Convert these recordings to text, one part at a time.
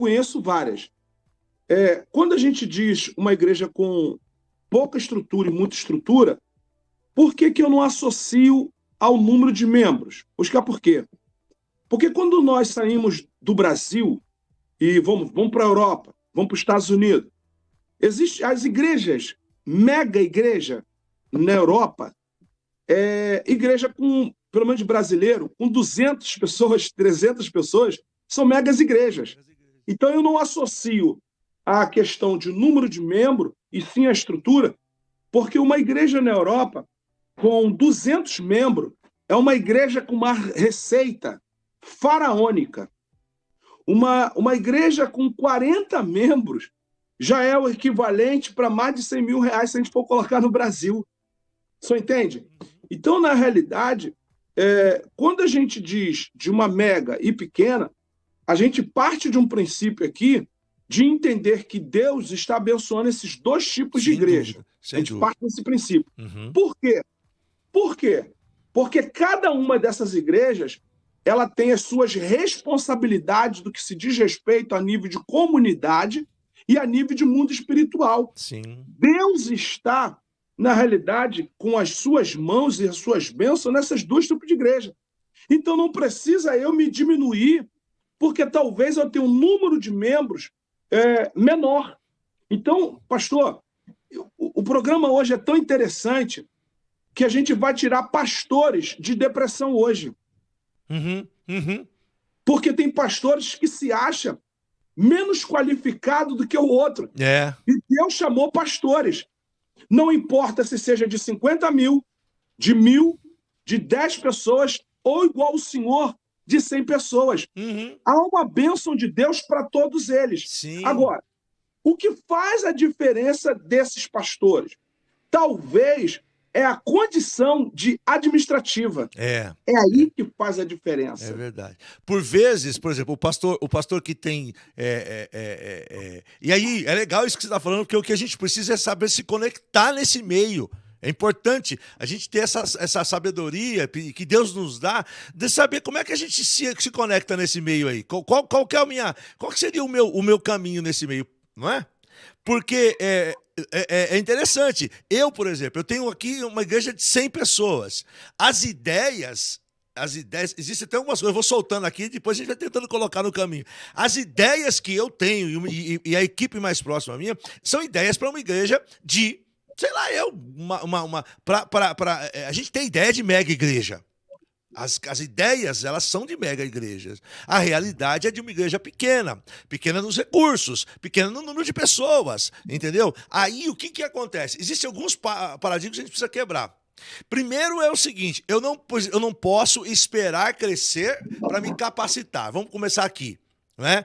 conheço várias. Quando a gente diz uma igreja com pouca estrutura e muita estrutura, por que que eu não associo ao número de membros? Vou explicar por quê. Porque quando nós saímos do Brasil e vamos para a Europa, vamos para os Estados Unidos, existem as igrejas, mega igreja na Europa, igreja com, pelo menos brasileiro, com 200 pessoas, 300 pessoas, são megas igrejas. Então eu não associo a questão de número de membro e sim a estrutura, porque uma igreja na Europa com 200 membros é uma igreja com uma receita faraônica. Uma igreja com 40 membros já é o equivalente para mais de 100 mil reais se a gente for colocar no Brasil. Você entende? Então, na realidade, quando a gente diz de uma mega e pequena, a gente parte de um princípio aqui de entender que Deus está abençoando esses dois tipos de igreja. A gente parte desse princípio. Por quê? Por quê? Porque cada uma dessas igrejas ela tem as suas responsabilidades do que se diz respeito a nível de comunidade e a nível de mundo espiritual. Sim. Deus está, na realidade, com as suas mãos e as suas bênçãos nessas duas tipos de igreja. Então não precisa eu me diminuir, porque talvez eu tenha um número de membros menor. Então, pastor, o programa hoje é tão interessante que a gente vai tirar pastores de depressão hoje. Porque tem pastores que se acham menos qualificados do que o outro. E Deus chamou pastores. Não importa se seja de 50 mil, de 1.000, de 10 pessoas, ou igual o senhor, de 100 pessoas. Há uma bênção de Deus para todos eles. Sim. Agora, o que faz a diferença desses pastores? Talvez é a condição de administrativa. É aí que faz a diferença. É verdade. Por vezes, por exemplo, o pastor que tem... E aí, é legal isso que você está falando, porque o que a gente precisa é saber se conectar nesse meio. É importante a gente ter essa sabedoria que Deus nos dá, de saber como é que a gente se conecta nesse meio aí. Qual que seria o meu caminho nesse meio, não é? Porque é interessante. Eu, por exemplo, eu tenho aqui uma igreja de 100 pessoas. As ideias, existem até algumas coisas, eu vou soltando aqui, depois a gente vai tentando colocar no caminho. As ideias que eu tenho e a equipe mais próxima minha são ideias para uma igreja de, sei lá, a gente tem ideia de mega igreja. As ideias, elas são de mega igrejas. A realidade é de uma igreja pequena nos recursos, pequena no número de pessoas, entendeu? Aí, o que acontece? Existem alguns paradigmas que a gente precisa quebrar. Primeiro é o seguinte, eu não posso esperar crescer para me capacitar. Vamos começar aqui. Né?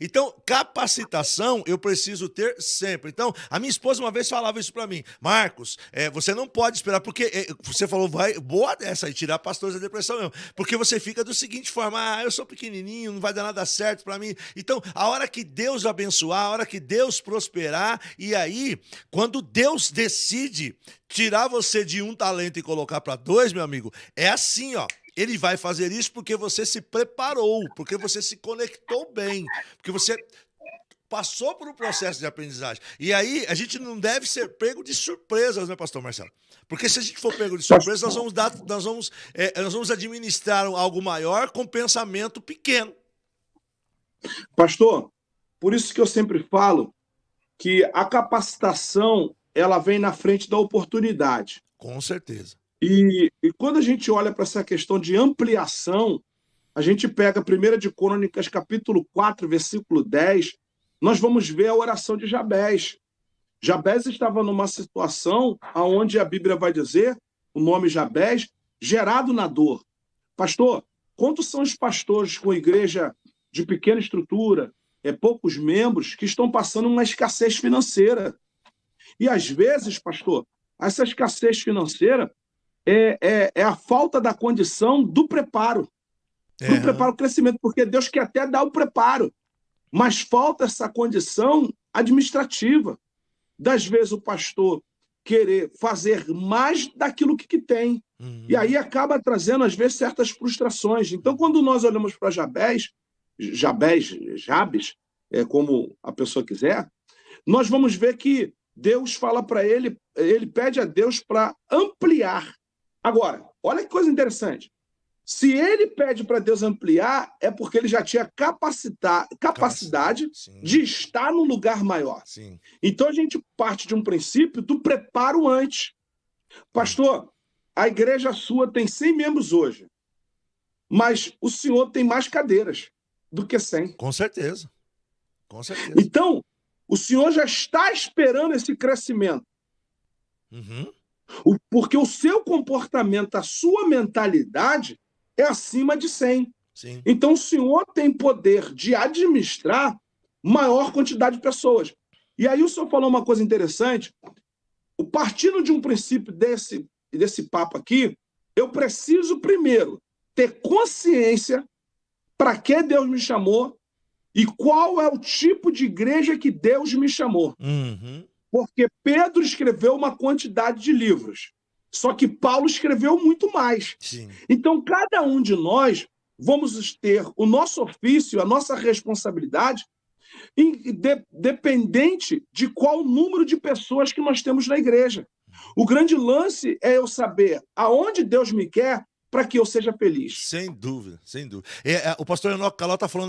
Então, capacitação eu preciso ter sempre. Então, a minha esposa uma vez falava isso para mim: Marcos, você não pode esperar, porque você falou, boa dessa aí, tirar pastores da depressão mesmo, porque você fica do seguinte forma: eu sou pequenininho, não vai dar nada certo para mim. Então, a hora que Deus abençoar, a hora que Deus prosperar, e aí, quando Deus decide tirar você de 1 talento e colocar para 2, meu amigo, é assim, ó. Ele vai fazer isso porque você se preparou, porque você se conectou bem, porque você passou por um processo de aprendizagem. E aí, a gente não deve ser pego de surpresas, né, pastor Marcelo? Porque se a gente for pego de surpresa, nós vamos administrar algo maior com pensamento pequeno. Pastor, por isso que eu sempre falo que a capacitação, ela vem na frente da oportunidade. Com certeza. E quando a gente olha para essa questão de ampliação, a gente pega 1 de Crônicas, capítulo 4, versículo 10, nós vamos ver a oração de Jabés. Jabés estava numa situação onde a Bíblia vai dizer, o nome Jabés, gerado na dor. Pastor, quantos são os pastores com igreja de pequena estrutura, poucos membros, que estão passando uma escassez financeira? E às vezes, pastor, essa escassez financeira é a falta da condição do preparo. Do preparo, crescimento, porque Deus quer até dar o preparo, mas falta essa condição administrativa. Das vezes o pastor querer fazer mais daquilo que tem. E aí acaba trazendo, às vezes, certas frustrações. Então, quando nós olhamos para Jabes, como a pessoa quiser, nós vamos ver que Deus fala para ele pede a Deus para ampliar. Agora, olha que coisa interessante. Se ele pede para Deus ampliar, é porque ele já tinha capacidade de estar num lugar maior. Sim. Então a gente parte de um princípio do preparo antes. Pastor, a igreja sua tem 100 membros hoje, mas o senhor tem mais cadeiras do que 100. Com certeza. Com certeza. Então, o senhor já está esperando esse crescimento. Uhum. Porque o seu comportamento, a sua mentalidade é acima de 100. Sim. Então, o senhor tem poder de administrar maior quantidade de pessoas. E aí o senhor falou uma coisa interessante. Partindo de um princípio desse papo aqui, eu preciso, primeiro, ter consciência para que Deus me chamou e qual é o tipo de igreja que Deus me chamou. Uhum. Porque Pedro escreveu uma quantidade de livros, só que Paulo escreveu muito mais. Sim. Então, cada um de nós vamos ter o nosso ofício, a nossa responsabilidade, dependente de qual número de pessoas que nós temos na igreja. O grande lance é eu saber aonde Deus me quer para que eu seja feliz. Sem dúvida, sem dúvida. O pastor Enoque Caló está falando